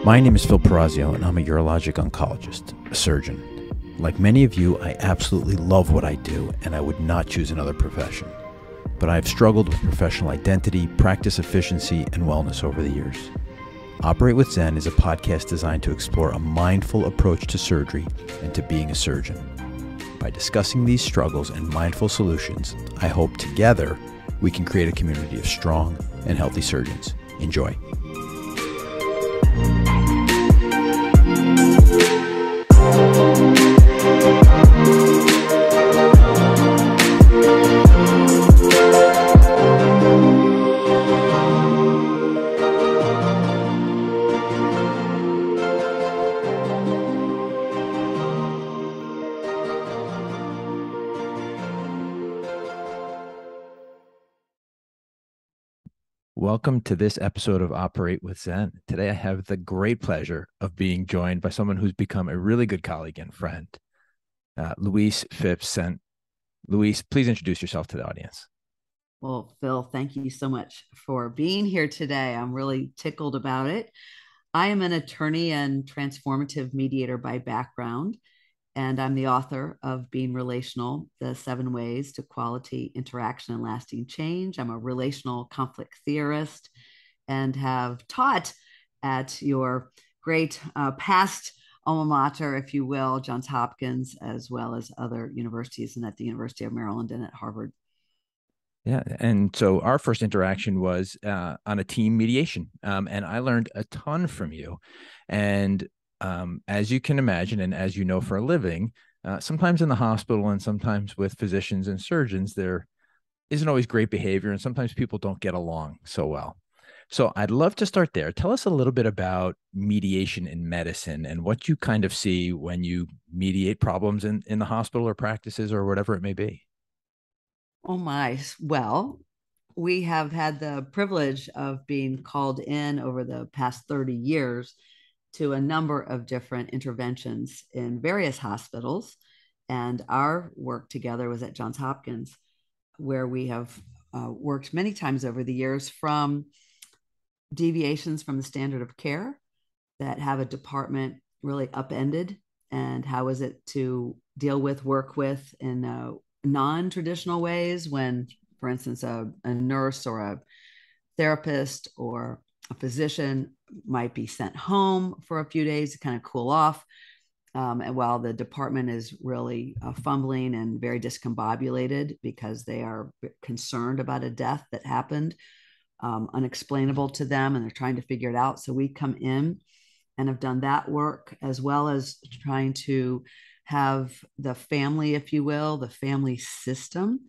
My name is Phil Perazio, and I'm a urologic oncologist, a surgeon. Like many of you, I absolutely love what I do, and I would not choose another profession. But I've struggled with professional identity, practice efficiency, and wellness over the years. Operate with Zen is a podcast designed to explore a mindful approach to surgery and to being a surgeon. By discussing these struggles and mindful solutions, I hope together we can create a community of strong and healthy surgeons. Enjoy. Welcome to this episode of Operate with Zen. Today I have the great pleasure of being joined by someone who's become a really good colleague and friend, Louise Phipps. And Louise, please introduce yourself to the audience. Well, Phil, thank you so much for being here today. I'm really tickled about it. I am an attorney and transformative mediator by background, and I'm the author of Being Relational, the 7 Ways to Quality Interaction and Lasting Change. I'm a relational conflict theorist and have taught at your great past alma mater, if you will, Johns Hopkins, as well as other universities, and at the University of Maryland and at Harvard. Yeah. And so our first interaction was on a team mediation. And I learned a ton from you. And as you can imagine, and as you know for a living, sometimes in the hospital and sometimes with physicians and surgeons, there isn't always great behavior. And sometimes people don't get along so well. So I'd love to start there. Tell us a little bit about mediation in medicine and what you kind of see when you mediate problems in the hospital or practices or whatever it may be. Oh my. Well, we have had the privilege of being called in over the past 30 years to a number of different interventions in various hospitals. And our work together was at Johns Hopkins, where we have worked many times over the years from deviations from the standard of care that have a department really upended, and how is it to deal with, work with in non-traditional ways when, for instance, a nurse or a therapist or a physician might be sent home for a few days to kind of cool off. And while the department is really fumbling and very discombobulated because they are concerned about a death that happened, unexplainable to them, and they're trying to figure it out. So we come in and have done that work, as well as trying to have the family, if you will, the family system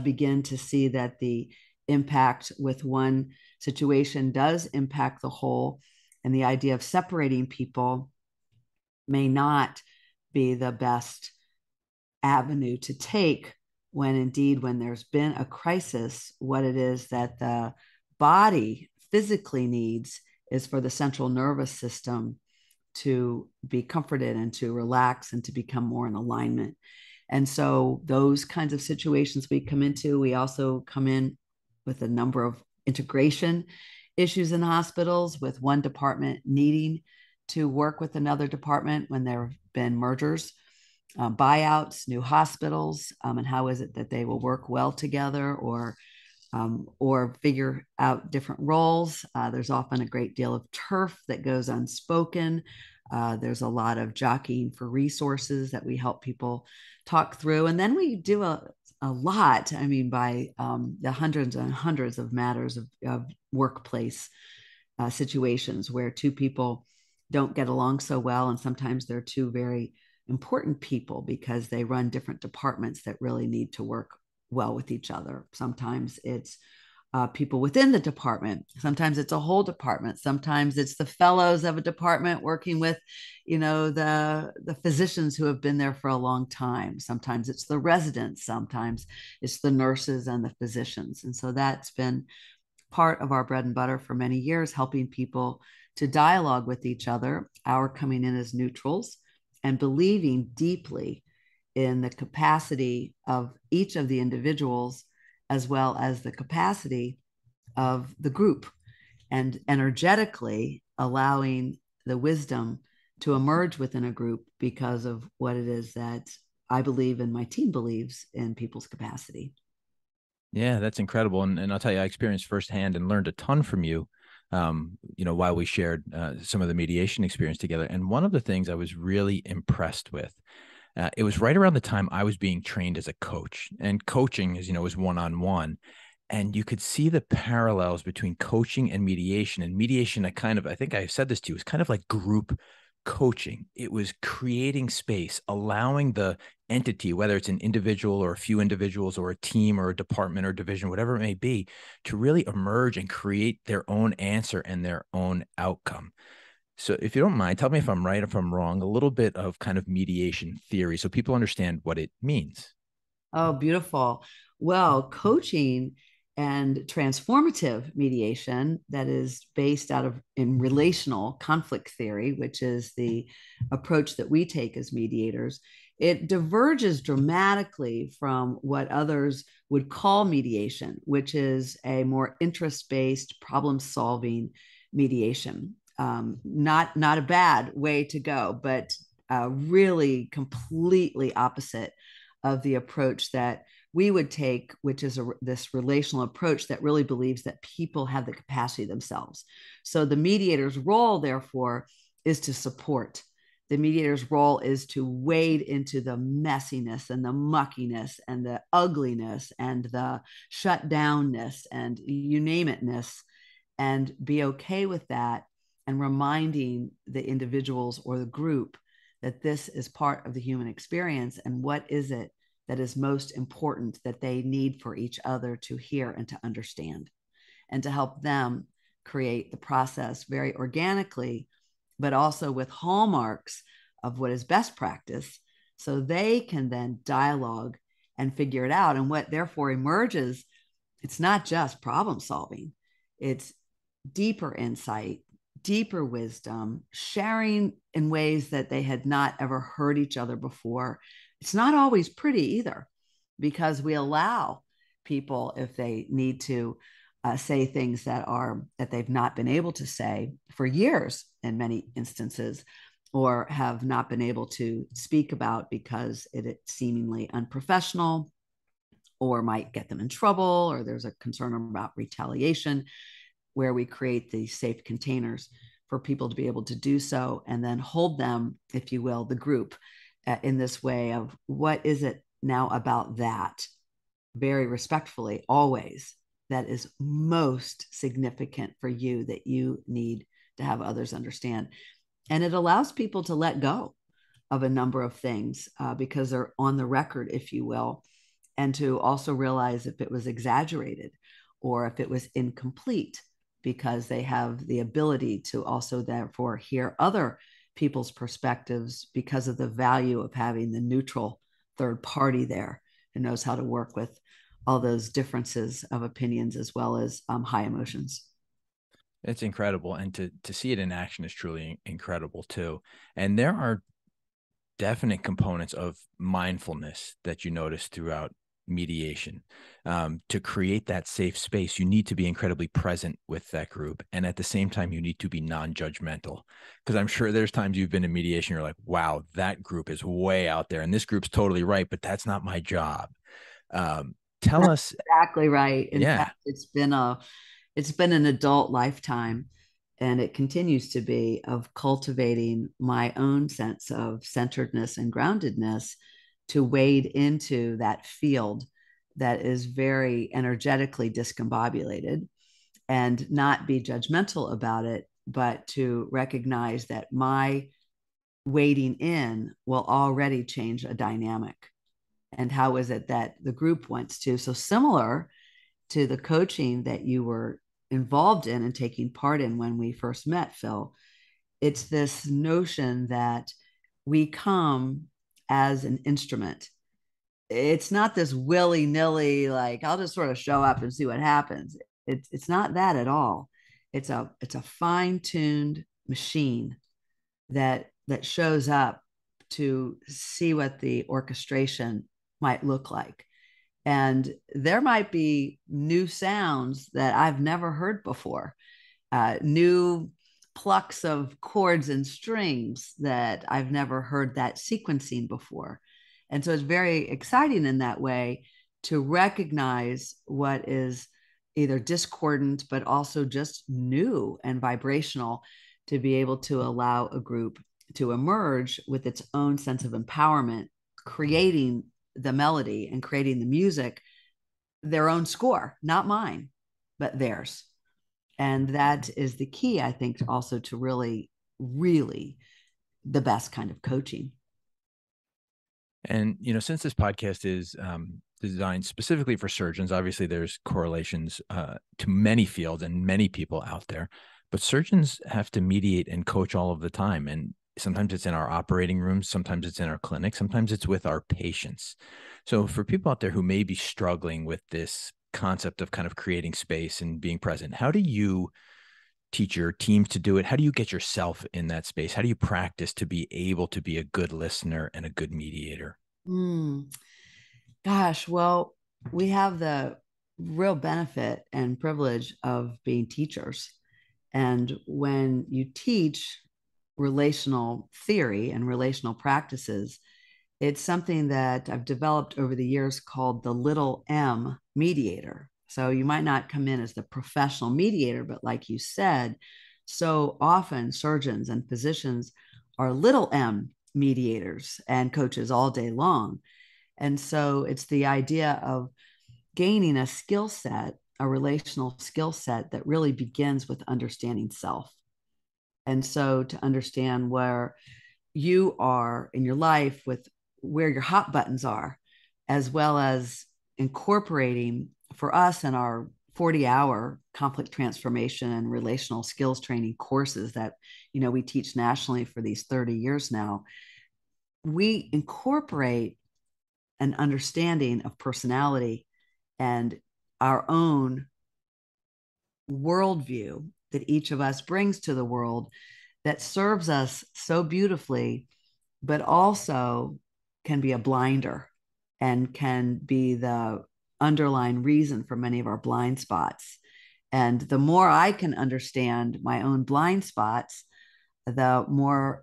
begin to see that the impact with one situation does impact the whole. And the idea of separating people may not be the best avenue to take when indeed, when there's been a crisis, what it is that the body physically needs is for the central nervous system to be comforted and to relax and to become more in alignment. And so those kinds of situations we come into, we also come in with a number of integration issues in hospitals, with one department needing to work with another department when there have been mergers, buyouts, new hospitals, and how is it that they will work well together or figure out different roles. There's often a great deal of turf that goes unspoken. There's a lot of jockeying for resources that we help people talk through. And then we do a lot, I mean, by the hundreds and hundreds of matters of workplace situations where two people don't get along so well. And sometimes they're two very important people because they run different departments that really need to work well with each other. Sometimes it's people within the department. Sometimes it's a whole department. Sometimes it's the fellows of a department working with, the physicians who have been there for a long time. Sometimes it's the residents. Sometimes it's the nurses and the physicians. And so that's been part of our bread and butter for many years, helping people to dialogue with each other, our coming in as neutrals and believing deeply in the capacity of each of the individuals, as well as the capacity of the group, and energetically allowing the wisdom to emerge within a group because of what it is that I believe and my team believes in people's capacity. Yeah, that's incredible. And I'll tell you, I experienced firsthand and learned a ton from you, while we shared some of the mediation experience together. And one of the things I was really impressed with, it was right around the time I was being trained as a coach. And coaching, as you know, is one-on-one. And you could see the parallels between coaching and mediation. And mediation, I think I said this to you, is kind of like group coaching. It was creating space, allowing the entity, whether it's an individual or a few individuals or a team or a department or division, whatever it may be, to really emerge and create their own answer and their own outcome. So, if you don't mind, tell me if I'm right, if I'm wrong, a little bit of kind of mediation theory so people understand what it means. Oh, beautiful. Well, coaching and transformative mediation that is based out of in relational conflict theory, which is the approach that we take as mediators, it diverges dramatically from what others would call mediation, which is a more interest-based problem-solving mediation. Not a bad way to go, but really completely opposite of the approach that we would take, which is this relational approach that really believes that people have the capacity themselves. So the mediator's role, therefore, is to support. The mediator's role is to wade into the messiness and the muckiness and the ugliness and the shutdownness and you name itness, and be okay with that, and reminding the individuals or the group that this is part of the human experience and what is it that is most important that they need for each other to hear and to understand, and to help them create the process very organically, but also with hallmarks of what is best practice, so they can then dialogue and figure it out. And what therefore emerges, it's not just problem solving, it's deeper insight, deeper wisdom, sharing in ways that they had not ever heard each other before. It's not always pretty either, because we allow people, if they need to, say things that they've not been able to say for years in many instances, or have not been able to speak about because it's seemingly unprofessional or might get them in trouble, or there's a concern about retaliation, where we create these safe containers for people to be able to do so, and then hold them, if you will, the group, in this way of what is it now about that, very respectfully, always, that is most significant for you that you need to have others understand. And it allows people to let go of a number of things because they're on the record, if you will, and to also realize if it was exaggerated or if it was incomplete, because they have the ability to also therefore hear other people's perspectives because of the value of having the neutral third party there who knows how to work with all those differences of opinions as well as high emotions. It's incredible. And to see it in action is truly incredible too. And there are definite components of mindfulness that you notice throughout mediation. To create that safe space, you need to be incredibly present with that group. And at the same time, you need to be non-judgmental. Because I'm sure there's times you've been in mediation, you're like, wow, that group is way out there. And this group's totally right, but that's not my job. Tell That's us, exactly right. In yeah. fact, it's been an adult lifetime, and it continues to be, of cultivating my own sense of centeredness and groundedness to wade into that field that is very energetically discombobulated, and not be judgmental about it, but to recognize that my wading in will already change a dynamic. And how is it that the group wants to? So, similar to the coaching that you were involved in and taking part in when we first met, Phil, it's this notion that we come as an instrument. It's not this willy nilly, like I'll just sort of show up and see what happens. It's not that at all. It's a fine tuned machine that shows up to see what the orchestration might look like. And there might be new sounds that I've never heard before, new plucks of chords and strings that I've never heard that sequencing before. And so it's very exciting in that way to recognize what is either discordant, but also just new and vibrational, to be able to allow a group to emerge with its own sense of empowerment, creating the melody and creating the music, their own score, not mine, but theirs. And that is the key, I think, also to really, really the best kind of coaching. And, since this podcast is designed specifically for surgeons, obviously there's correlations to many fields and many people out there, but surgeons have to mediate and coach all of the time. And sometimes it's in our operating rooms, sometimes it's in our clinic, sometimes it's with our patients. So for people out there who may be struggling with this concept of kind of creating space and being present, how do you teach your teams to do it? How do you get yourself in that space? How do you practice to be able to be a good listener and a good mediator? Mm, gosh, well, we have the real benefit and privilege of being teachers. And when you teach relational theory and relational practices, it's something that I've developed over the years called the little m mediator. So you might not come in as the professional mediator, but like you said, so often surgeons and physicians are little m mediators and coaches all day long. And so it's the idea of gaining a skill set, a relational skill set that really begins with understanding self. And so to understand where you are in your life with where your hot buttons are, as well as incorporating for us in our 40-hour conflict transformation and relational skills training courses that we teach nationally for these 30 years now. We incorporate an understanding of personality and our own worldview that each of us brings to the world that serves us so beautifully, but also can be a blinder and can be the underlying reason for many of our blind spots. And the more I can understand my own blind spots, the more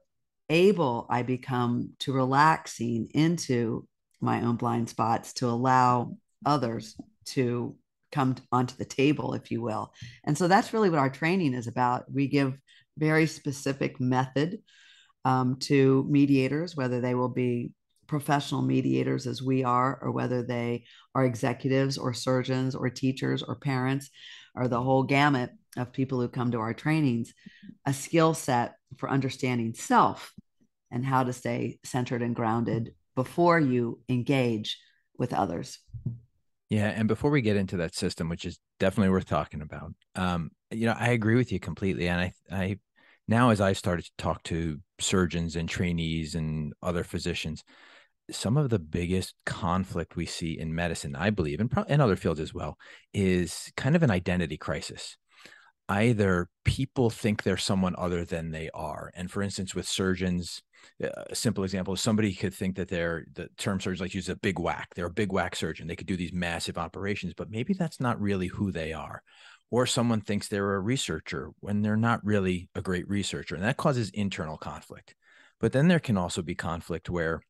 able I become to relaxing into my own blind spots to allow others to come onto the table, if you will. And so that's really what our training is about. We give very specific method to mediators, whether they will be professional mediators as we are, or whether they are executives or surgeons or teachers or parents, or the whole gamut of people who come to our trainings, a skill set for understanding self and how to stay centered and grounded before you engage with others. Yeah, and before we get into that system, which is definitely worth talking about, I agree with you completely. And I now, as I started to talk to surgeons and trainees and other physicians, some of the biggest conflict we see in medicine, I believe, and in other fields as well, is kind of an identity crisis. Either people think they're someone other than they are. And for instance, with surgeons, a simple example is somebody could think that the term surgeons like use a big whack. They're a big whack surgeon. They could do these massive operations, but maybe that's not really who they are. Or someone thinks they're a researcher when they're not really a great researcher. And that causes internal conflict. But then there can also be conflict where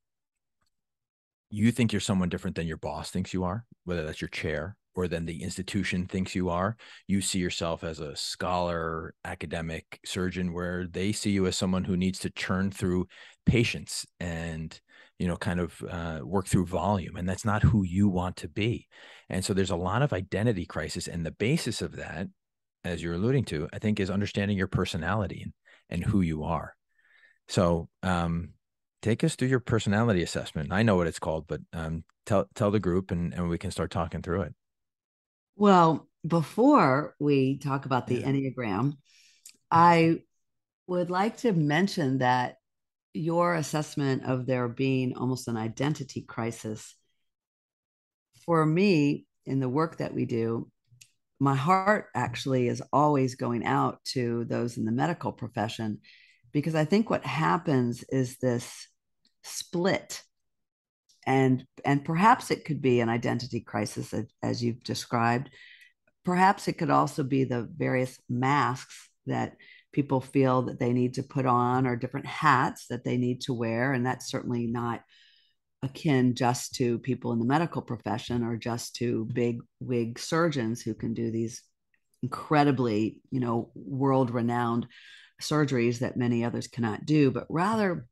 you think you're someone different than your boss thinks you are, whether that's your chair or than the institution thinks you are. You see yourself as a scholar, academic surgeon, where they see you as someone who needs to churn through patients and, kind of work through volume. And that's not who you want to be. And so there's a lot of identity crisis. And the basis of that, as you're alluding to, I think is understanding your personality and who you are. So, take us through your personality assessment. I know what it's called, but tell the group and we can start talking through it. Well, before we talk about the Yeah. Enneagram, I would like to mention that your assessment of there being almost an identity crisis, for me, in the work that we do, my heart actually is always going out to those in the medical profession, because I think what happens is this split, and perhaps it could be an identity crisis as you've described. Perhaps it could also be the various masks that people feel that they need to put on, or different hats that they need to wear. And that's certainly not akin just to people in the medical profession or just to big wig surgeons who can do these incredibly, world renowned surgeries that many others cannot do, but rather,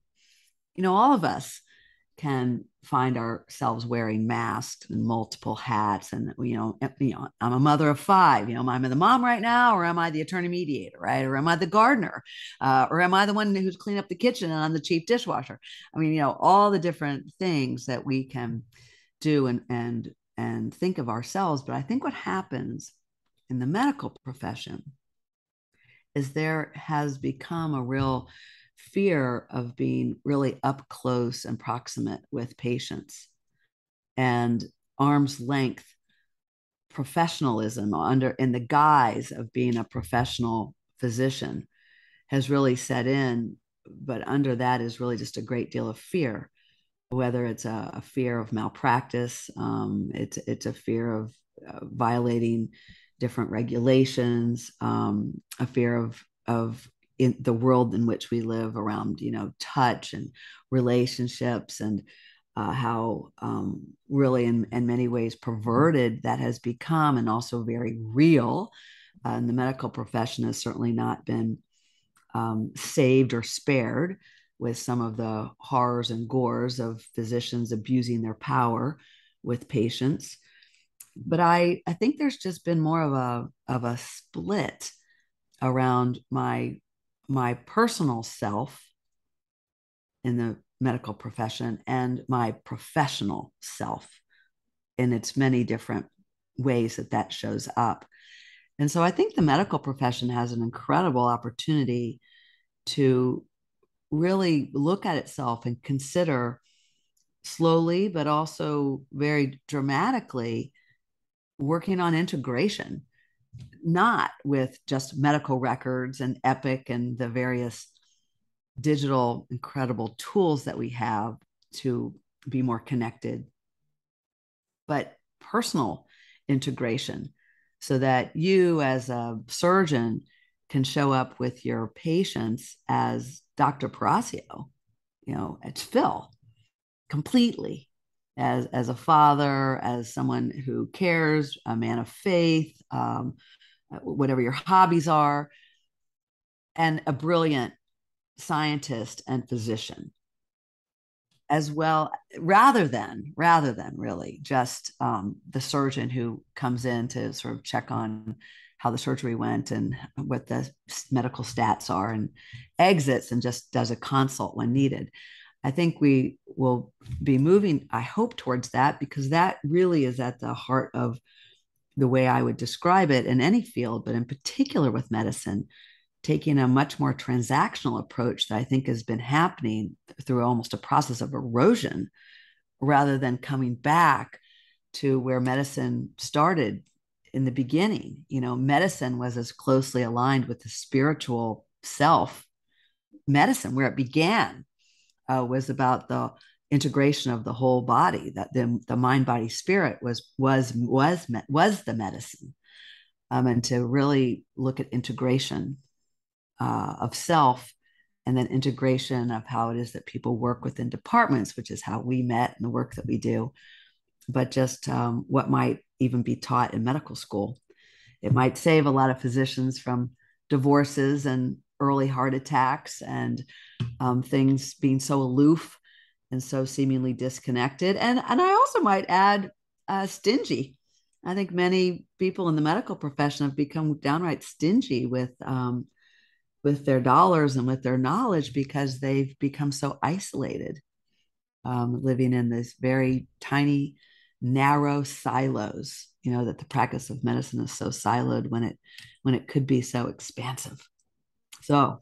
all of us can find ourselves wearing masks and multiple hats. And I'm a mother of five. Am I the mom right now, or am I the attorney mediator, right? Or am I the gardener, or am I the one who's cleaning up the kitchen and I'm the chief dishwasher? I mean, all the different things that we can do and think of ourselves. But I think what happens in the medical profession is there has become a real fear of being really up close and proximate with patients, and arm's length professionalism under in the guise of being a professional physician has really set in. But under that is really just a great deal of fear, whether it's a fear of malpractice, it's a fear of violating different regulations, a fear of in the world in which we live around, touch and relationships, and how really in many ways perverted that has become, and also very real. And the medical profession has certainly not been saved or spared with some of the horrors and gores of physicians abusing their power with patients. But I think there's just been more of a split around my personal self in the medical profession and my professional self in its many different ways that shows up. And so I think the medical profession has an incredible opportunity to really look at itself and consider slowly, but also very dramatically, working on integration, not with just medical records and Epic and the various digital incredible tools that we have to be more connected, but personal integration, so that you as a surgeon can show up with your patients as Dr. Paracio, it's Phil, completely, as a father, as someone who cares, a man of faith, whatever your hobbies are, and a brilliant scientist and physician as well, rather than really just the surgeon who comes in to sort of check on how the surgery went and what the medical stats are, and exits and just does a consult when needed. I think we will be moving, I hope, towards that, because that really is at the heart of the way I would describe it in any field, but in particular with medicine, taking a much more transactional approach that I think has been happening through almost a process of erosion, rather than coming back to where medicine started in the beginning. Medicine was as closely aligned with the spiritual self. Medicine, where it began, was about the integration of the whole body. That the mind, body, spirit was the medicine, and to really look at integration of self, and then integration of how it is that people work within departments, which is how we met and the work that we do, but just what might even be taught in medical school. It might save a lot of physicians from divorces and early heart attacks, and things being so aloof and so seemingly disconnected. And I also might add stingy. I think many people in the medical profession have become downright stingy with their dollars and with their knowledge, because they've become so isolated, living in this very tiny, narrow silos. That the practice of medicine is so siloed when it could be so expansive. So,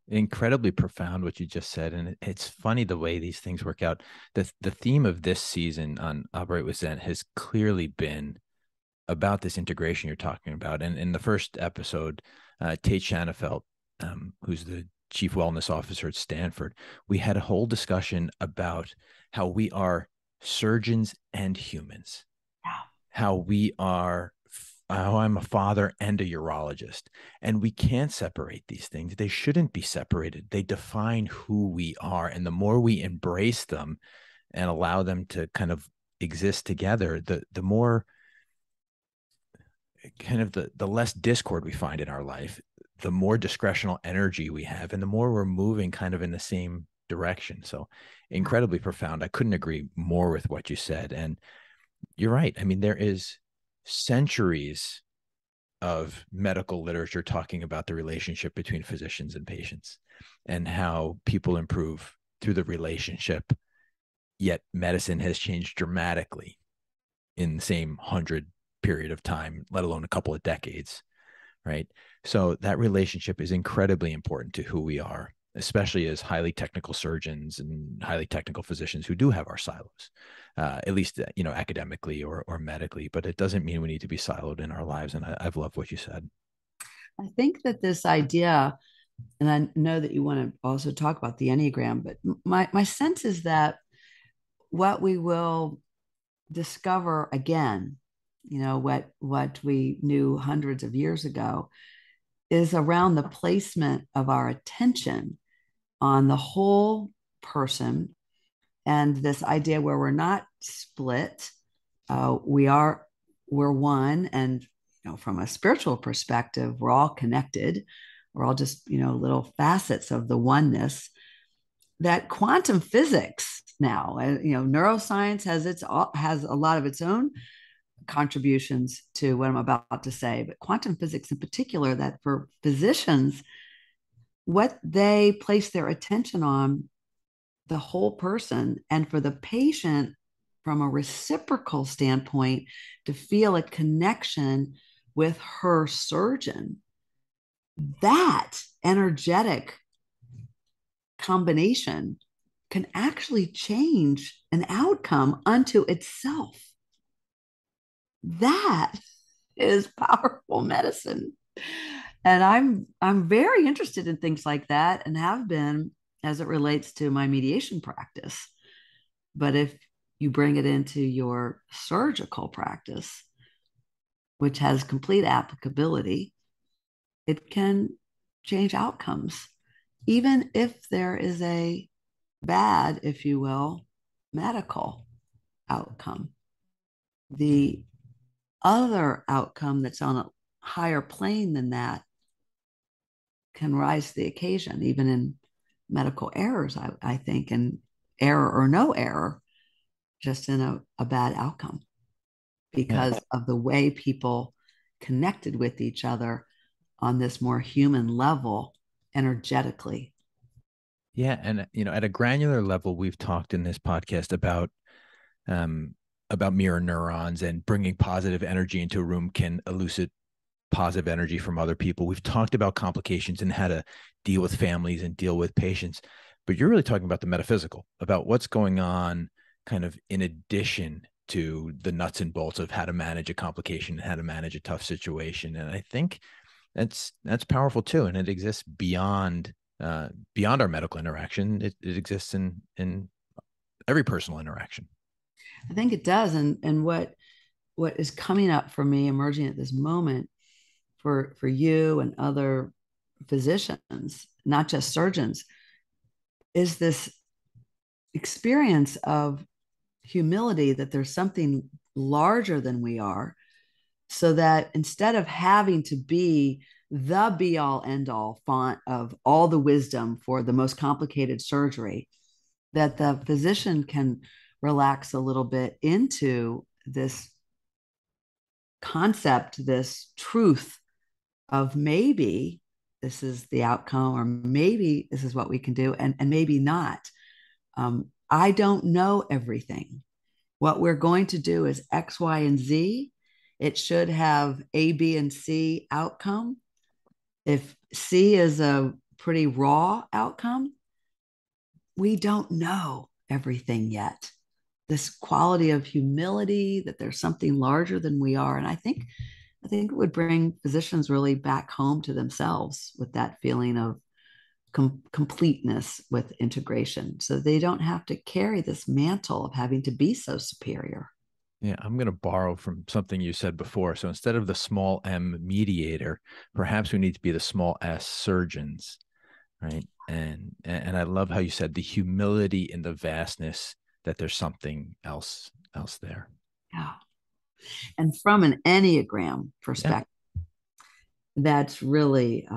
incredibly profound what you just said, and it's funny the way these things work out. The theme of this season on Operate with Zen has clearly been about this integration you're talking about. And in the first episode, Tate Shanafelt, who's the chief wellness officer at Stanford, we had a whole discussion about how we are surgeons and humans, how we are oh, I'm a father and a urologist. And we can't separate these things. They shouldn't be separated. They define who we are. And the more we embrace them and allow them to kind of exist together, the more kind of the less discord we find in our life, the more discretional energy we have, and the more we're moving kind of in the same direction. So incredibly profound. I couldn't agree more with what you said. And you're right. I mean, there is centuries of medical literature talking about the relationship between physicians and patients and how people improve through the relationship. Yet medicine has changed dramatically in the same 100 period of time, let alone a couple of decades, right? So that relationship is incredibly important to who we are, especially as highly technical surgeons and highly technical physicians who do have our silos, at least academically or medically. But it doesn't mean we need to be siloed in our lives. And I've loved what you said. I think that this idea, and I know that you want to also talk about the Enneagram, but my sense is that what we will discover again, what we knew hundreds of years ago, is around the placement of our attention on the whole person, and this idea where we're not split, we're one, and from a spiritual perspective, we're all connected. We're all just little facets of the oneness. That quantum physics now, neuroscience has a lot of its own contributions to what I'm about to say, but quantum physics in particular, that for physicians, what they place their attention on, the whole person, and for the patient, from a reciprocal standpoint, to feel a connection with her surgeon, that energetic combination can actually change an outcome unto itself. That is powerful medicine. And I'm very interested in things like that, and have been, as it relates to my mediation practice. But if you bring it into your surgical practice, which has complete applicability, it can change outcomes, even if there is a bad, if you will, medical outcome. The other outcome that's on a higher plane than that can rise to the occasion, even in medical errors, I think, and error or no error, just in a bad outcome Yeah. because of the way people connected with each other on this more human level energetically. Yeah. And, at a granular level, we've talked in this podcast um, about mirror neurons and bringing positive energy into a room can elicit positive energy from other people. We've talked about complications and how to deal with families and deal with patients, but you're really talking about the metaphysical, about what's going on kind of in addition to the nuts and bolts of how to manage a complication, how to manage a tough situation. And I think that's powerful too. And it exists beyond our medical interaction. It exists in every personal interaction. I think it does. And what is coming up for me, emerging at this moment, for you and other physicians, not just surgeons, is this experience of humility, that there's something larger than we are, so that instead of having to be the be all end all font of all the wisdom for the most complicated surgery, that the physician can relax a little bit into this concept, this truth of maybe this is the outcome, or maybe this is what we can do, and maybe not. I don't know everything. What we're going to do is X, Y, and Z. It should have A, B, and C outcome. If C is a pretty raw outcome, we don't know everything yet. This quality of humility, that there's something larger than we are. And I think it would bring physicians really back home to themselves with that feeling of completeness with integration, so they don't have to carry this mantle of having to be so superior. Yeah, I'm going to borrow from something you said before. So instead of the small m mediator, perhaps we need to be the small s surgeons, right? And I love how you said the humility in the vastness that there's something else there. Yeah. And from an Enneagram Yeah. perspective, that's really,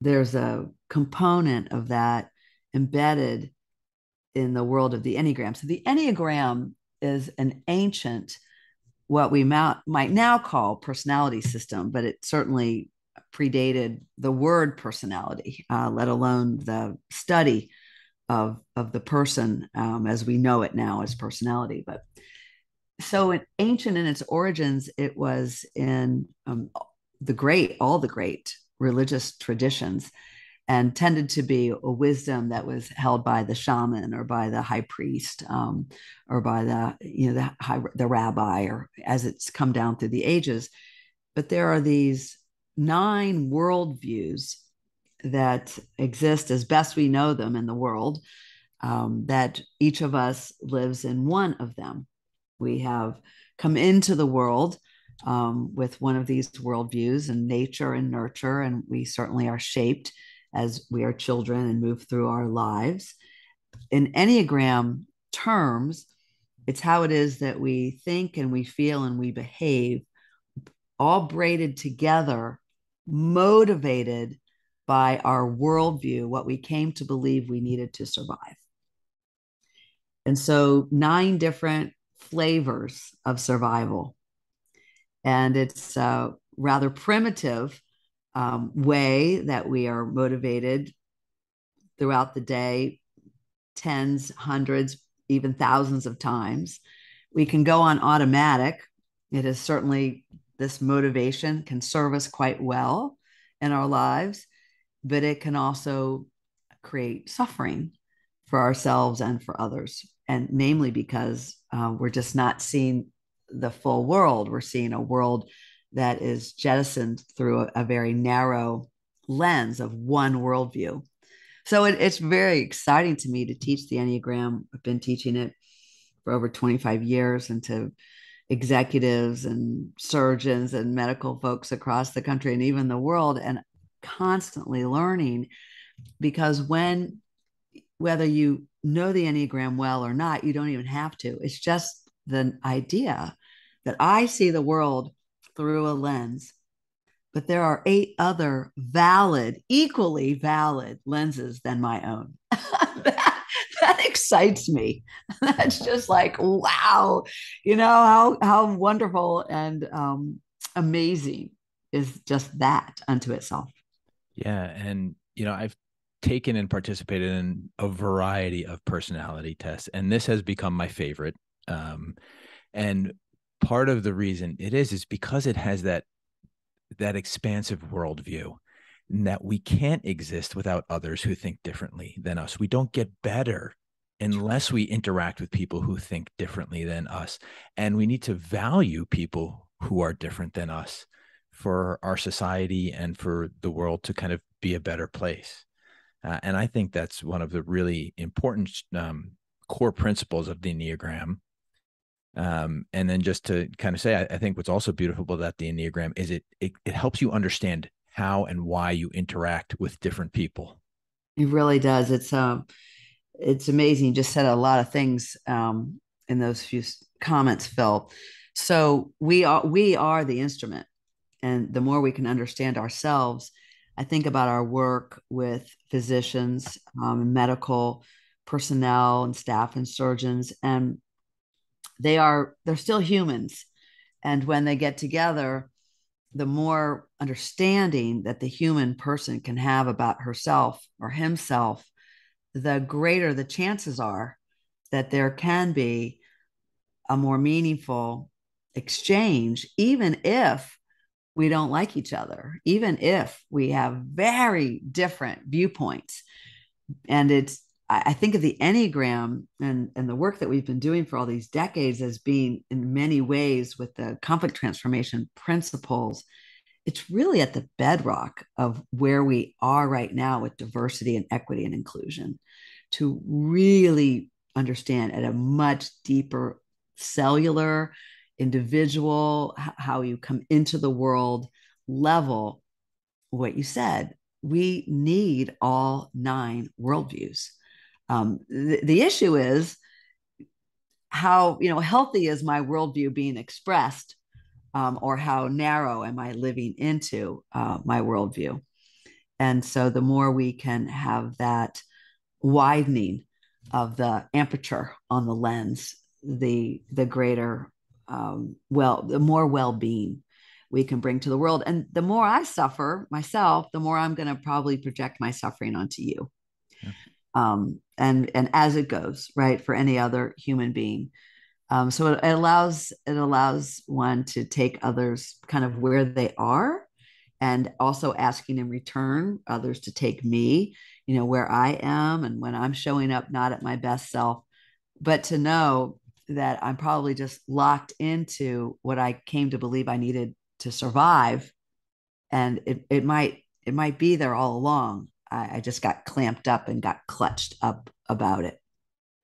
there's a component of that embedded in the world of the Enneagram. So the Enneagram is an ancient, what we might now call personality system, but it certainly predated the word personality, let alone the study of the person as we know it now as personality. But so ancient in its origins, it was in all the great religious traditions, and tended to be a wisdom that was held by the shaman or by the high priest, or by the rabbi, or as it's come down through the ages. But there are these 9 worldviews that exist as best we know them in the world, that each of us lives in one of them. We have come into the world with one of these worldviews, and nature and nurture, and we certainly are shaped as we are children and move through our lives. In Enneagram terms, it's how it is that we think and we feel and we behave, all braided together, motivated by our worldview, what we came to believe we needed to survive. And so, 9 different flavors of survival. And it's a rather primitive way that we are motivated throughout the day, tens, hundreds, even thousands of times. We can go on automatic. It is certainly, this motivation can serve us quite well in our lives, but it can also create suffering for ourselves and for others. And namely because we're just not seeing the full world. We're seeing a world that is jettisoned through a very narrow lens of one worldview. So it's very exciting to me to teach the Enneagram. I've been teaching it for over 25 years, and to executives and surgeons and medical folks across the country and even the world, and constantly learning. Because whether you know the Enneagram well or not, you don't even have to. It's just the idea that I see the world through a lens, but there are 8 other valid, equally valid lenses than my own. that excites me. That's just like, wow, how wonderful and amazing is just that unto itself. Yeah. And, I've taken and participated in a variety of personality tests, and this has become my favorite. And part of the reason it is because it has that expansive worldview, and that we can't exist without others who think differently than us. We don't get better unless we interact with people who think differently than us. And we need to value people who are different than us for our society and for the world to kind of be a better place. And I think that's one of the really important core principles of the Enneagram. And then just to kind of say, I think what's also beautiful about the Enneagram is it helps you understand how and why you interact with different people. It really does. It's amazing. You just said a lot of things in those few comments, Phil. So we are the instrument, and the more we can understand ourselves, I think about our work with physicians, medical personnel, and staff and surgeons, and they're still humans. And when they get together, the more understanding that the human person can have about herself or himself, the greater the chances are that there can be a more meaningful exchange, even if we don't like each other, even if we have very different viewpoints. And I think of the Enneagram and the work that we've been doing for all these decades as being, in many ways, with the conflict transformation principles, it's really at the bedrock of where we are right now with diversity and equity and inclusion, to really understand at a much deeper cellular, individual, how you come into the world level, what you said, we need all 9 worldviews. The issue is how healthy is my worldview being expressed, or how narrow am I living into my worldview? And so the more we can have that widening of the aperture on the lens, the greater the more well-being we can bring to the world. And the more I suffer myself, the more I'm going to probably project my suffering onto you. Yeah. And as it goes, right, for any other human being. So it allows one to take others kind of where they are, and also asking in return others to take me, where I am and when I'm showing up not at my best self, but to know that I'm probably just locked into what I came to believe I needed to survive, and it might be there all along. I just got clamped up and got clutched up about it.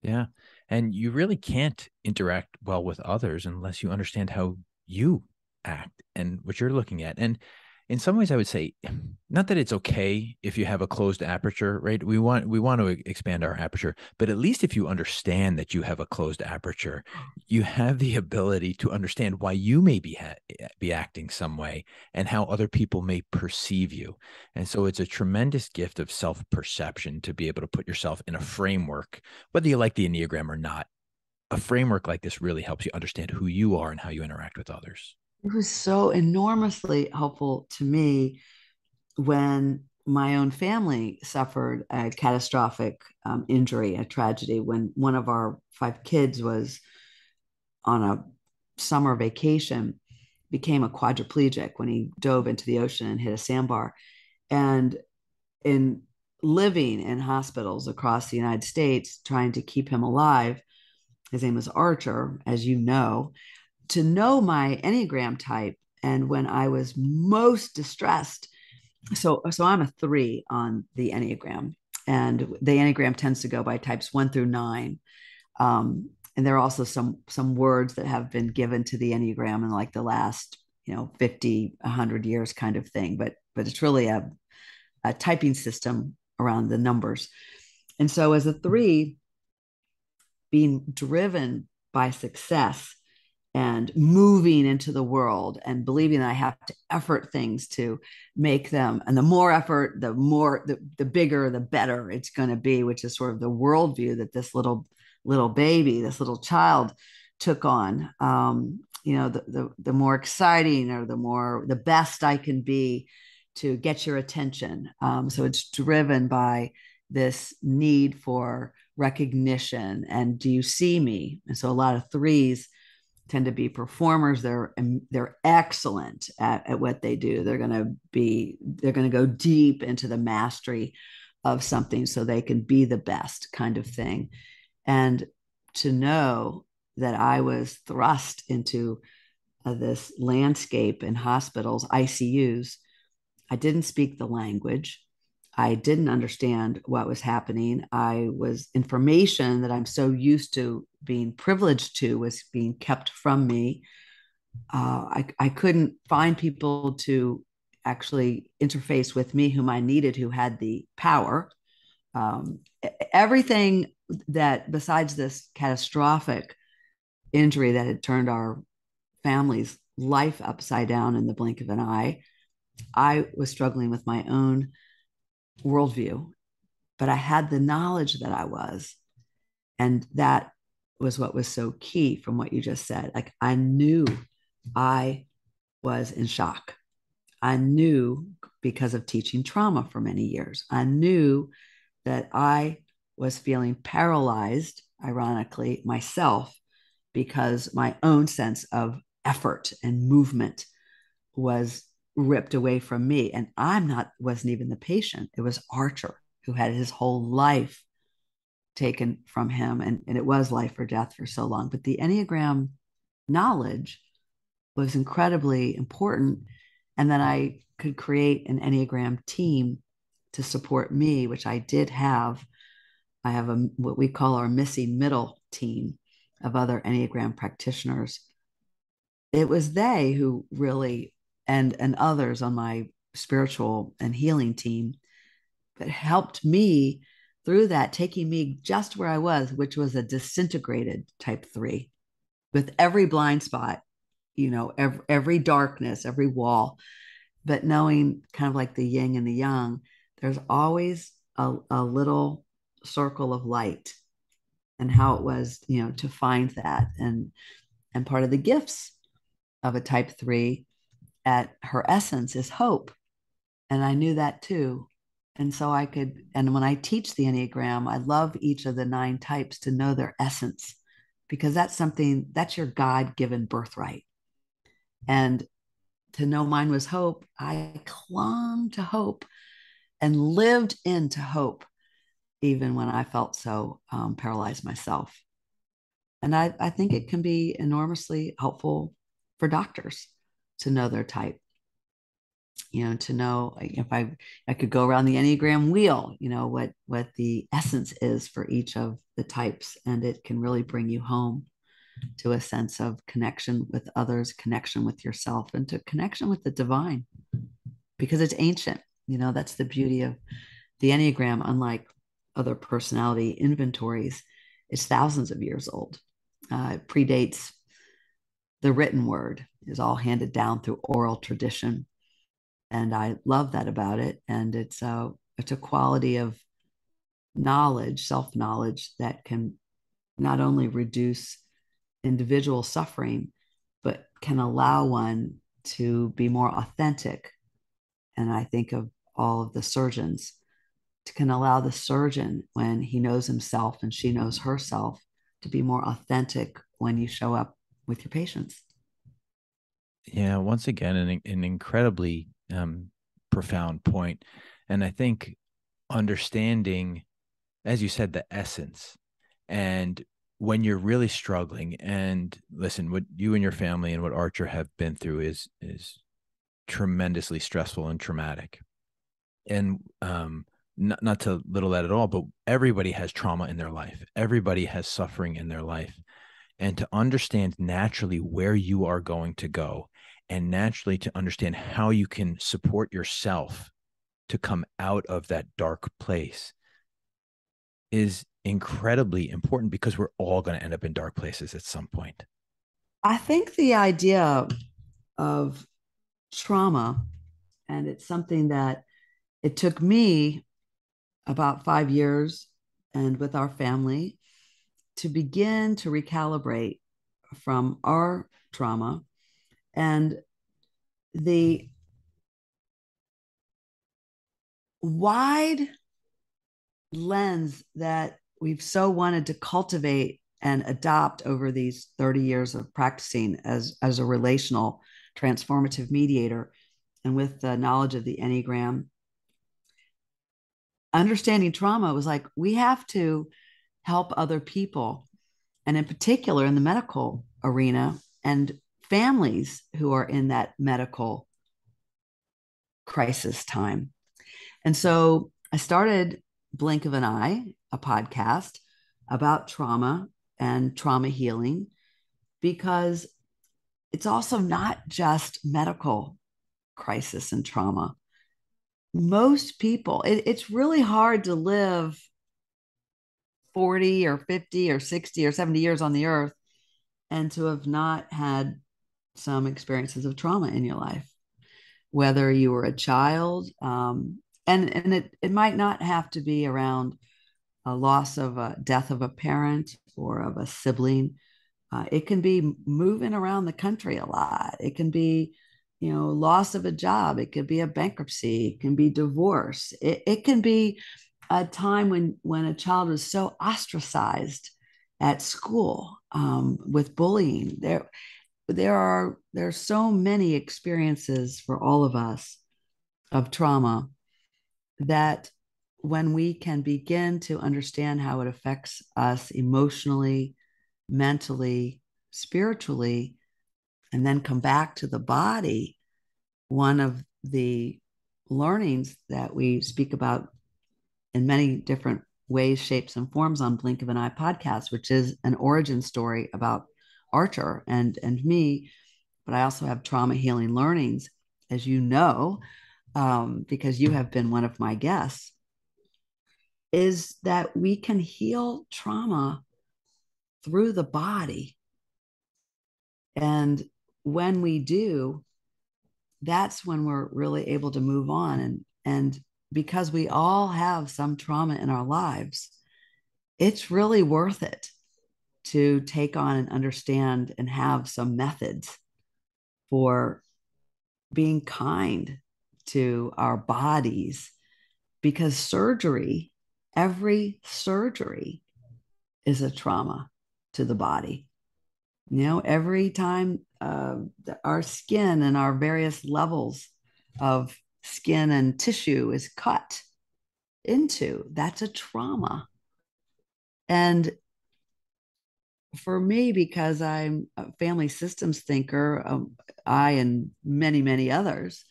Yeah. And you really can't interact well with others unless you understand how you act and what you're looking at. And in some ways, I would say, not that it's okay if you have a closed aperture, right? We want to expand our aperture, but at least if you understand that you have a closed aperture, you have the ability to understand why you may be acting some way and how other people may perceive you. And so it's a tremendous gift of self-perception to be able to put yourself in a framework, whether you like the Enneagram or not. A framework like this really helps you understand who you are and how you interact with others. It was so enormously helpful to me when my own family suffered a catastrophic injury, a tragedy, when one of our 5 kids was on a summer vacation, became a quadriplegic when he dove into the ocean and hit a sandbar. And in living in hospitals across the United States, trying to keep him alive, his name was Archer, as you know, to know my Enneagram type. And when I was most distressed, so I'm a 3 on the Enneagram, and the Enneagram tends to go by types 1 through 9. And there are also some words that have been given to the Enneagram in like the last 50 100 years kind of thing, but it's really a typing system around the numbers. And so as a 3, being driven by success and moving into the world and believing that I have to effort things to make them. And the more effort, the bigger, the better it's going to be, which is sort of the worldview that this little baby, this little child took on. The more exciting, or the best I can be to get your attention. So it's driven by this need for recognition and do you see me? And so a lot of 3s tend to be performers. They're excellent at what they do. They're going to go deep into the mastery of something so they can be the best kind of thing. And to know that I was thrust into this landscape in hospitals, ICUs, I didn't speak the language. I didn't understand what was happening. Information that I'm so used to being privileged to was being kept from me. I couldn't find people to actually interface with me whom I needed, who had the power. Everything that, besides this catastrophic injury that had turned our family's life upside down in the blink of an eye, I was struggling with my own worldview, but I had the knowledge that I was. And that was what was so key from what you just said. Like, I knew I was in shock. I knew, because of teaching trauma for many years, I knew that I was feeling paralyzed, ironically, myself, because my own sense of effort and movement was ripped away from me. And wasn't even the patient. It was Archer, who had his whole life taken from him. And it was life or death for so long. But the Enneagram knowledge was incredibly important. And then I could create an Enneagram team to support me, which I did have. I have what we call our missing middle team. of other Enneagram practitioners. It was they who really, and others on my spiritual and healing team, that helped me through that, taking me just where I was, which was a disintegrated type 3 with every blind spot, every darkness, every wall, but knowing kind of like the yin and the yang, there's always a little circle of light, and how it was, to find that. And part of the gifts of a type 3 at her essence is hope. And I knew that too. And so and when I teach the Enneagram, I love each of the 9 types to know their essence, because that's your God given birthright. And to know mine was hope, I clung to hope and lived into hope, even when I felt so paralyzed myself. And I think it can be enormously helpful for doctors to know their type, to know if I could go around the Enneagram wheel, what the essence is for each of the types. And it can really bring you home to a sense of connection with others, connection with yourself, and to connection with the divine, because it's ancient. That's the beauty of the Enneagram. Unlike other personality inventories, it's thousands of years old. It predates the written word, is all handed down through oral tradition. And I love that about it. And it's a quality of knowledge, self-knowledge, that can not only reduce individual suffering, but can allow one to be more authentic. And I think of all of the surgeons, can allow the surgeon, when he knows himself and she knows herself, to be more authentic when you show up with your patients. Yeah, once again, an incredibly profound point. And I think understanding, as you said, the essence. And when you're really struggling, and listen, what you and your family and what Archer have been through is tremendously stressful and traumatic. And not to little that at all, but everybody has trauma in their life. Everybody has suffering in their life. And to understand naturally where you are going to go, and naturally to understand how you can support yourself to come out of that dark place, is incredibly important, because we're all going to end up in dark places at some point. I think the idea of trauma, and it's something that it took me about 5 years and with our family to begin to recalibrate from our trauma, and the wide lens that we've so wanted to cultivate and adopt over these 30 years of practicing as a relational transformative mediator, and with the knowledge of the Enneagram, understanding trauma was like, we have to help other people, and in particular in the medical arena, and families who are in that medical crisis time. And so I started Blink of an Eye, a podcast about trauma and trauma healing, because it's also not just medical crisis and trauma. Most people, it's really hard to live 40 or 50 or 60 or 70 years on the earth and to have not had some experiences of trauma in your life, whether you were a child. And it might not have to be around a loss of a death of a parent or of a sibling. It can be moving around the country a lot. It can be, loss of a job. It could be a bankruptcy. It can be divorce. It can be a time when a child was so ostracized at school, with bullying. There's so many experiences for all of us of trauma, that when we can begin to understand how it affects us emotionally, mentally, spiritually, and then come back to the body, one of the learnings that we speak about in many different Ways, Shapes, and Forms on Blink of an Eye podcast, which is an origin story about Archer and me. But I also have trauma healing learnings, as you know, because you have been one of my guests, is that we can heal trauma through the body. And when we do, that's when we're really able to move on. And because we all have some trauma in our lives, it's really worth it to take on and understand and have some methods for being kind to our bodies, because surgery, every surgery is a trauma to the body. Every time our skin and our various levels of skin and tissue is cut into, that's a trauma. And for me, because I'm a family systems thinker, I and many, many others,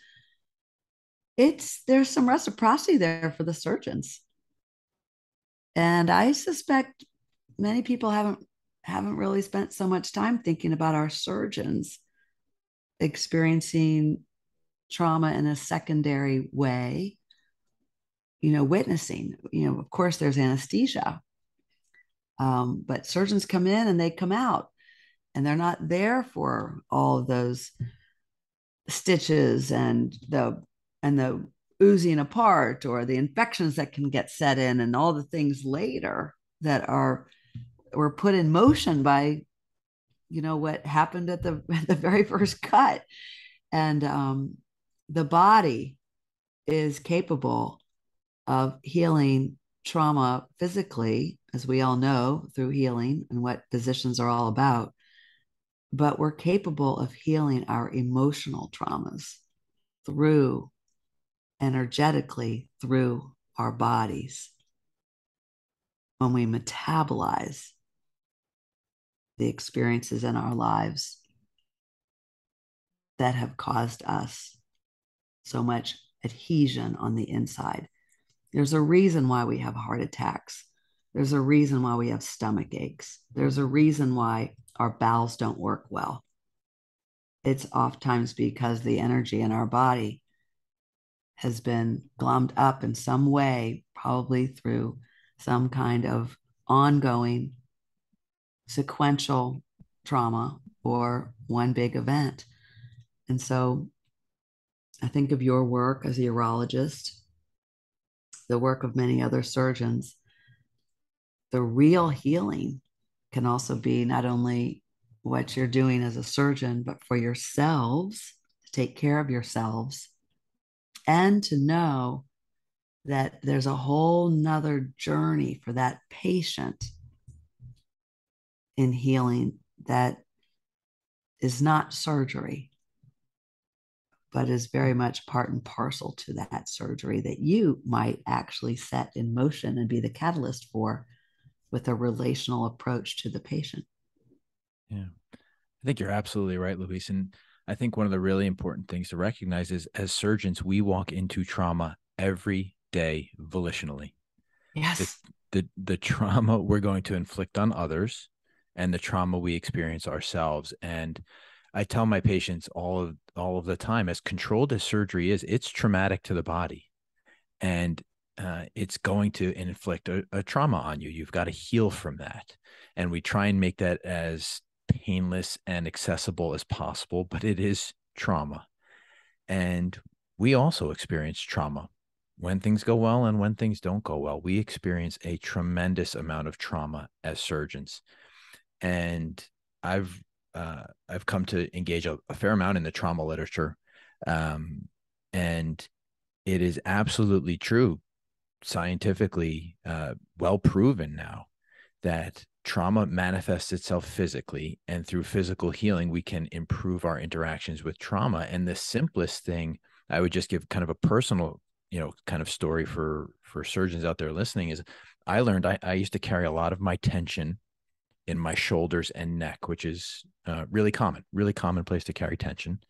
there's some reciprocity there for the surgeons. And I suspect many people haven't really spent so much time thinking about our surgeons experiencing trauma in a secondary way, witnessing. Of course, there's anesthesia, but surgeons come in and they come out, and they're not there for all of those stitches and the oozing apart, or the infections that can get set in, and all the things later that were put in motion by what happened at the very first cut. And the body is capable of healing trauma physically, as we all know, through healing and what physicians are all about. But we're capable of healing our emotional traumas through energetically through our bodies when we metabolize the experiences in our lives that have caused us so much adhesion on the inside. There's a reason why we have heart attacks. There's a reason why we have stomach aches. There's a reason why our bowels don't work well. It's oftentimes because the energy in our body has been glommed up in some way, probably through some kind of ongoing sequential trauma or one big event. And so I think of your work as a urologist, the work of many other surgeons. The real healing can also be not only what you're doing as a surgeon, but for yourselves, to take care of yourselves, and to know that there's a whole nother journey for that patient in healing that is not surgery, but is very much part and parcel to that surgery that you might actually set in motion and be the catalyst for, with a relational approach to the patient. Yeah, I think you're absolutely right, Louise. And I think one of the really important things to recognize is, as surgeons, we walk into trauma every day volitionally. The, Yes. the trauma we're going to inflict on others, and the trauma we experience ourselves. And I tell my patients all of the time, as controlled as surgery is, it's traumatic to the body, and it's going to inflict a trauma on you. You've got to heal from that, and we try and make that as painless and accessible as possible, but it is trauma. And we also experience trauma when things go well and when things don't go well. We experience a tremendous amount of trauma as surgeons. And I've come to engage a fair amount in the trauma literature. And it is absolutely true, scientifically well proven now, that trauma manifests itself physically, and through physical healing, we can improve our interactions with trauma. And the simplest thing, I would just give kind of a personal, kind of story for surgeons out there listening, is I learned I used to carry a lot of my tension in my shoulders and neck, which is really common place to carry tension.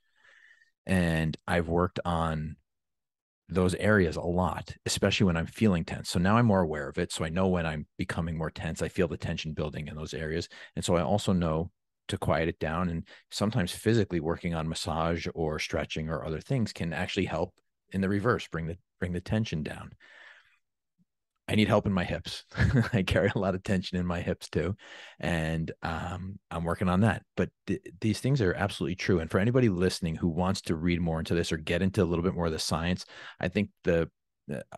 And I've worked on those areas a lot, especially when I'm feeling tense. So now I'm more aware of it. So I know when I'm becoming more tense, I feel the tension building in those areas. And so I also know to quiet it down. And sometimes physically working on massage or stretching or other things can actually help in the reverse, bring the tension down. I need help in my hips. I carry a lot of tension in my hips too, and I'm working on that. But these things are absolutely true. And for anybody listening who wants to read more into this or get into a little bit more of the science, I think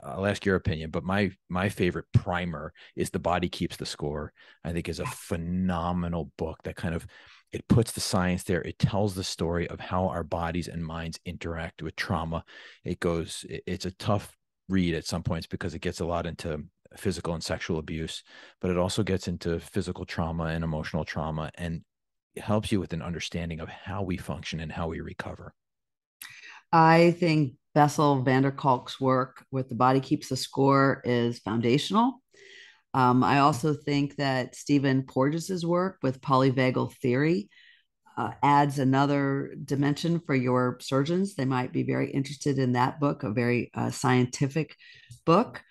I'll ask your opinion, but my favorite primer is The Body Keeps the Score. I think is a phenomenal book that kind of it puts the science there. It tells the story of how our bodies and minds interact with trauma. It's a tough read at some points because it gets a lot into physical and sexual abuse, but it also gets into physical trauma and emotional trauma, and it helps you with an understanding of how we function and how we recover. I think Bessel van der Kolk's work with The Body Keeps the Score is foundational. I also think that Stephen Porges's work with polyvagal theory adds another dimension for your surgeons. They might be very interested in that book, a very scientific book.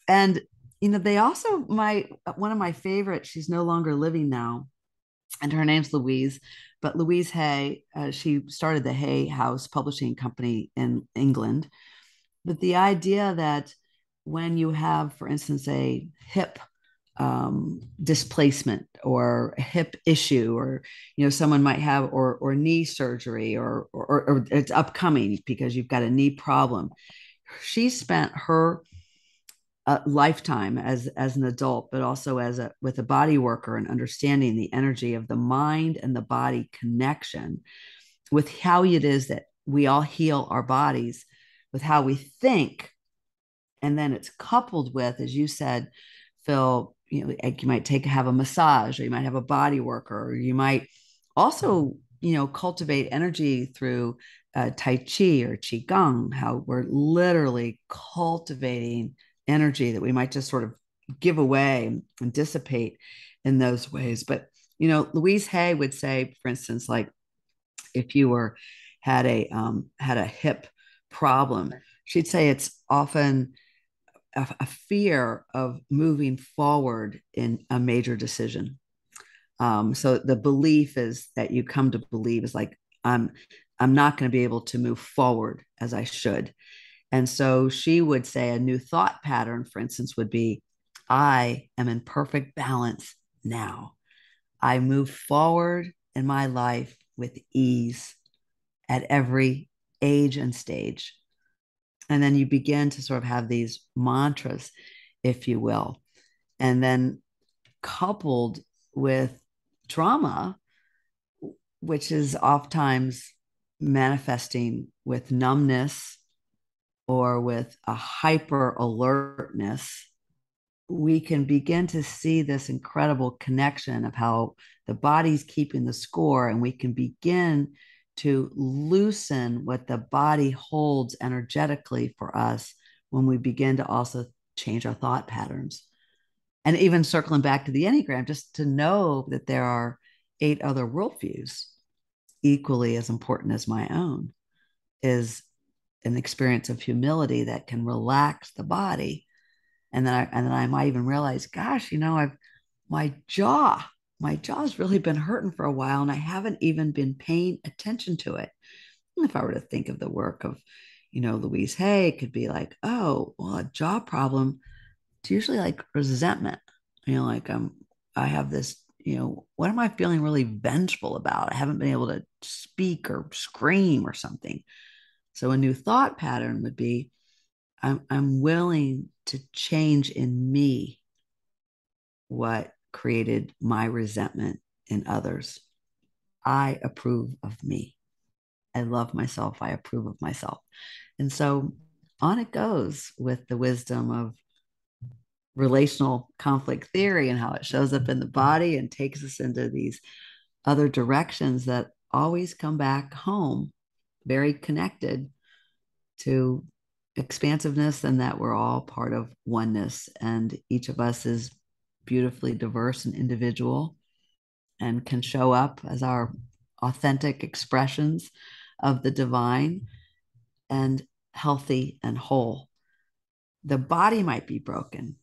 And, they also one of my favorites, she's no longer living now, and her name's Louise. But Louise Hay, she started the Hay House Publishing Company in England. But the idea that when you have, for instance, a hip displacement or a hip issue, or someone might have or knee surgery, or it's upcoming because you've got a knee problem. She spent her lifetime as an adult, but also with a body worker, and understanding the energy of the mind and the body connection, with how it is that we all heal our bodies with how we think. And then it's coupled with, as you said, Phil, like you might have a massage, or you might have a body worker, or you might also, cultivate energy through Tai Chi or Qigong, how we're literally cultivating energy that we might just sort of give away and dissipate in those ways. But, Louise Hay would say, for instance, like if you had a hip problem, she'd say it's often a fear of moving forward in a major decision. So the belief is that you come to believe is like, I'm not going to be able to move forward as I should. And so she would say a new thought pattern, for instance, would be, I am in perfect balance now. I move forward in my life with ease at every age and stage. And then you begin to sort of have these mantras, if you will. And then coupled with trauma, which is oftentimes manifesting with numbness or with a hyper alertness, we can begin to see this incredible connection of how the body's keeping the score, and we can begin to loosen what the body holds energetically for us when we begin to also change our thought patterns. And even circling back to the Enneagram, just to know that there are 8 other worldviews equally as important as my own is an experience of humility that can relax the body. And then I might even realize, gosh, I've my jaw, my jaw's really been hurting for a while, and I haven't even been paying attention to it. And if I were to think of the work of, Louise Hay, it could be like, oh, well, a jaw problem, it's usually like resentment. Like I have this, what am I feeling really vengeful about? I haven't been able to speak or scream or something. So a new thought pattern would be, I'm willing to change in me what created my resentment in others. I approve of me. I love myself. I approve of myself. And so on it goes with the wisdom of relational conflict theory and how it shows up in the body and takes us into these other directions that always come back home, very connected to expansiveness, and that we're all part of oneness. And each of us is beautifully diverse and individual and can show up as our authentic expressions of the divine. And healthy and whole. The body might be broken,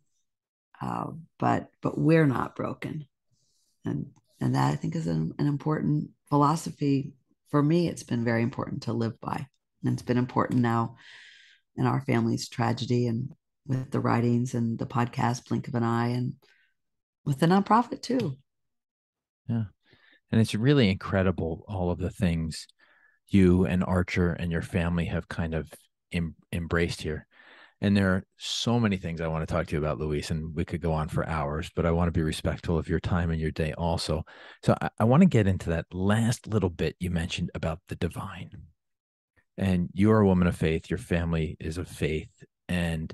but we're not broken. And and that I think is an important philosophy for me. It's been very important to live by, and it's been important now in our family's tragedy and with the writings and the podcast Blink of an Eye and with the nonprofit too. Yeah. And it's really incredible, all of the things you and Archer and your family have kind of embraced here. And there are so many things I want to talk to you about, Louise, and we could go on for hours, but I want to be respectful of your time and your day also. So I want to get into that last little bit you mentioned about the divine. And you are a woman of faith, your family is of faith, and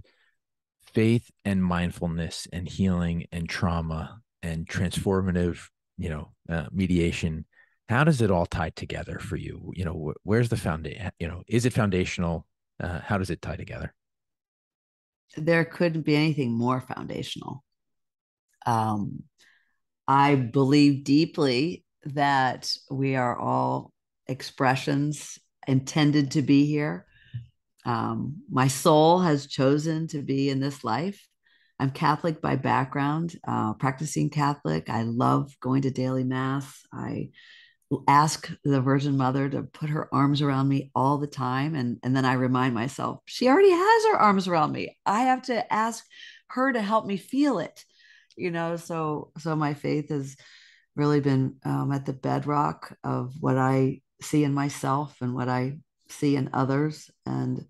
faith and mindfulness and healing and trauma and transformative, mediation. How does it all tie together for you? Where's the foundation? Is it foundational? How does it tie together? There couldn't be anything more foundational. Um, I believe deeply that we are all expressions intended to be here. My soul has chosen to be in this life. I'm Catholic by background, practicing Catholic. I love going to daily mass. I ask the Virgin Mother to put her arms around me all the time. And then I remind myself, she already has her arms around me. I have to ask her to help me feel it, so my faith has really been at the bedrock of what I see in myself and what I see in others, and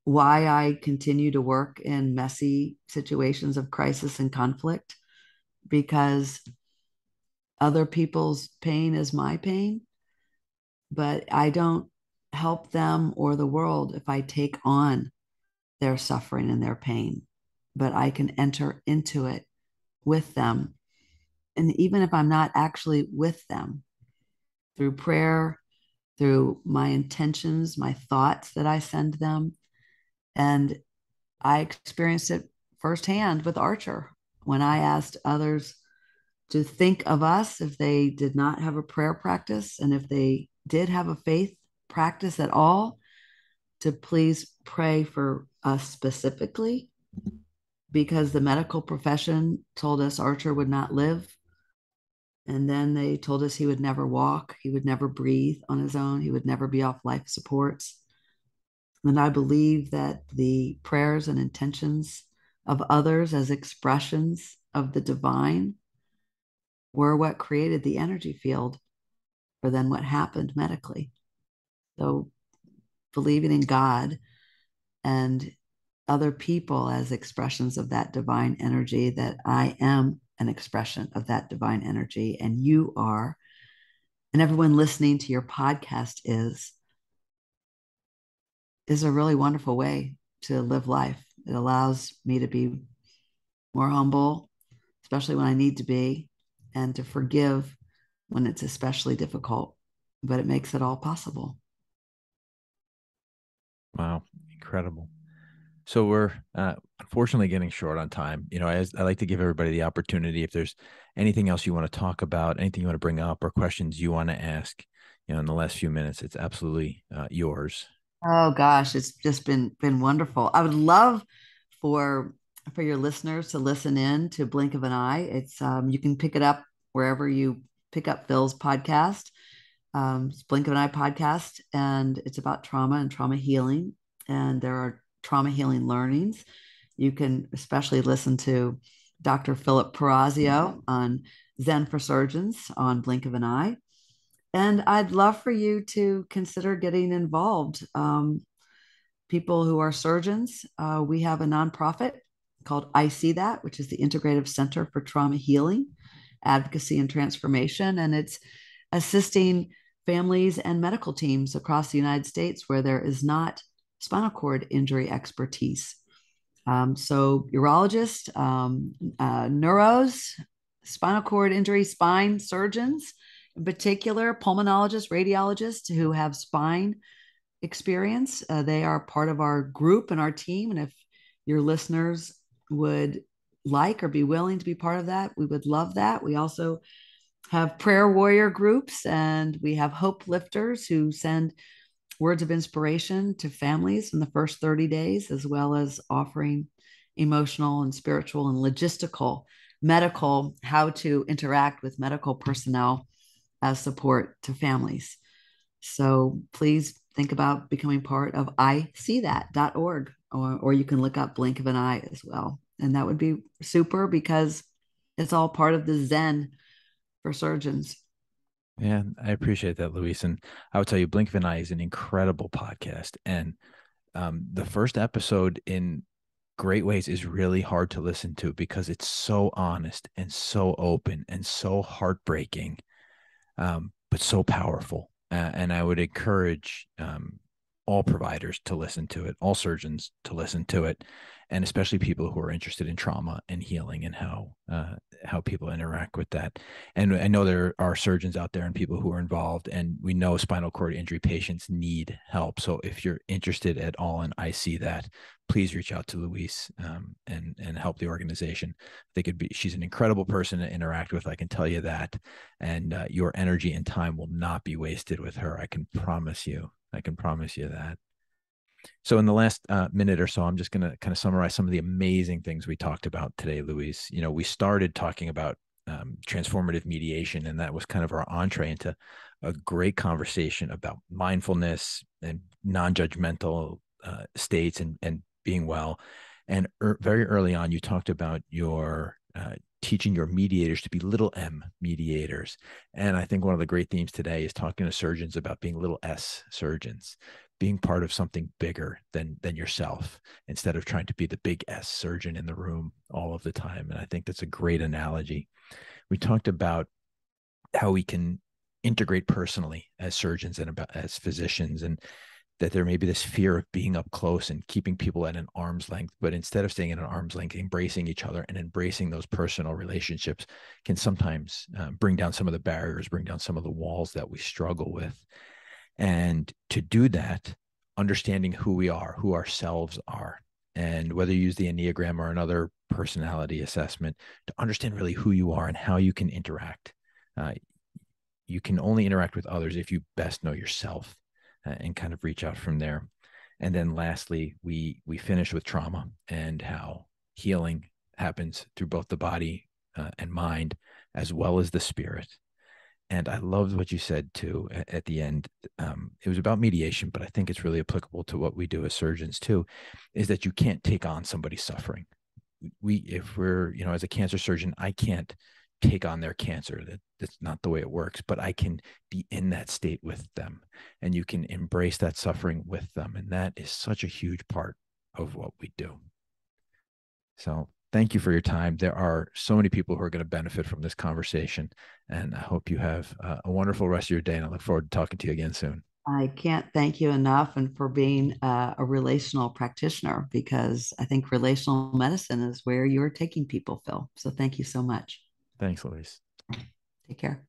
why I continue to work in messy situations of crisis and conflict, because other people's pain is my pain, but I don't help them or the world if I take on their suffering and their pain, but I can enter into it with them. And even if I'm not actually with them, through prayer, through my intentions, my thoughts that I send them. And I experienced it firsthand with Archer when I asked others to think of us if they did not have a prayer practice, and if they did have a faith practice at all, to please pray for us specifically, because the medical profession told us Archer would not live. And then they told us he would never walk, he would never breathe on his own, he would never be off life supports. And I believe that the prayers and intentions of others as expressions of the divine were what created the energy field for then what happened medically. So believing in God and other people as expressions of that divine energy, that I am an expression of that divine energy, and you are, and everyone listening to your podcast is a really wonderful way to live life. It allows me to be more humble, especially when I need to be, and to forgive when it's especially difficult, but it makes it all possible. Wow, incredible. So we're unfortunately getting short on time. I like to give everybody the opportunity, if there's anything else you want to talk about, anything you want to bring up, or questions you want to ask, in the last few minutes, it's absolutely yours. Oh gosh, it's just been wonderful. I would love for for your listeners to listen in to Blink of an Eye. It's you can pick it up wherever you pick up Phil's podcast. It's Blink of an Eye podcast, and it's about trauma and trauma healing. And there are trauma healing learnings. You can especially listen to Dr. Philip Perazio on Zen for Surgeons on Blink of an Eye. And I'd love for you to consider getting involved. People who are surgeons, we have a nonprofit called I See That, which is the Integrative Center for Trauma Healing, Advocacy, and Transformation. And it's assisting families and medical teams across the United States where there is not spinal cord injury expertise. So, urologists, neuros, spinal cord injury, spine surgeons, in particular, pulmonologists, radiologists who have spine experience. They are part of our group and our team. And if your listeners would like or be willing to be part of that, we would love that. We also have prayer warrior groups, and we have hope lifters who send words of inspiration to families in the first 30 days, as well as offering emotional and spiritual and logistical, medical, how to interact with medical personnel as support to families. So please think about becoming part of ISeeThat.org, or you can look up Blink of an Eye as well. And that would be super because it's all part of the Zen for surgeons. Yeah, I appreciate that, Louise. And I would tell you, Blink of an Eye is an incredible podcast. And the first episode in great ways is really hard to listen to because it's so honest and so open and so heartbreaking, but so powerful. And I would encourage all providers to listen to it, all surgeons to listen to it, and especially people who are interested in trauma and healing and how people interact with that. And I know there are surgeons out there and people who are involved, and we know spinal cord injury patients need help. So if you're interested at all, and I see that, please reach out to Louise and help the organization. They could be. She's an incredible person to interact with. I can tell you that, and your energy and time will not be wasted with her. I can promise you. I can promise you that. So, in the last minute or so, I'm just going to kind of summarize some of the amazing things we talked about today, Louise. You know, we started talking about transformative mediation, and that was kind of our entree into a great conversation about mindfulness and non-judgmental states and being well. And very early on, you talked about your teaching your mediators to be little m mediators. And I think one of the great themes today is talking to surgeons about being little s surgeons, being part of something bigger than yourself instead of trying to be the big S surgeon in the room all of the time. And I think that's a great analogy. We talked about how we can integrate personally as surgeons and about as physicians, and that there may be this fear of being up close and keeping people at an arm's length, but instead of staying at an arm's length, embracing each other and embracing those personal relationships can sometimes bring down some of the barriers, bring down some of the walls that we struggle with. And to do that, understanding who we are, who ourselves are, and whether you use the Enneagram or another personality assessment, to understand really who you are and how you can interact. You can only interact with others if you best know yourself, and kind of reach out from there. And then lastly, we finish with trauma and how healing happens through both the body and mind, as well as the spirit. And I loved what you said too at the end. It was about mediation, but I think it's really applicable to what we do as surgeons too, is that you can't take on somebody's suffering. If we're, as a cancer surgeon, I can't take on their cancer. That's not the way it works, but I can be in that state with them, and you can embrace that suffering with them. And that is such a huge part of what we do. So thank you for your time. There are so many people who are going to benefit from this conversation, and I hope you have a wonderful rest of your day, and I look forward to talking to you again soon. I can't thank you enough and for being a relational practitioner, because I think relational medicine is where you're taking people, Phil. So thank you so much. Thanks, Louise. Take care.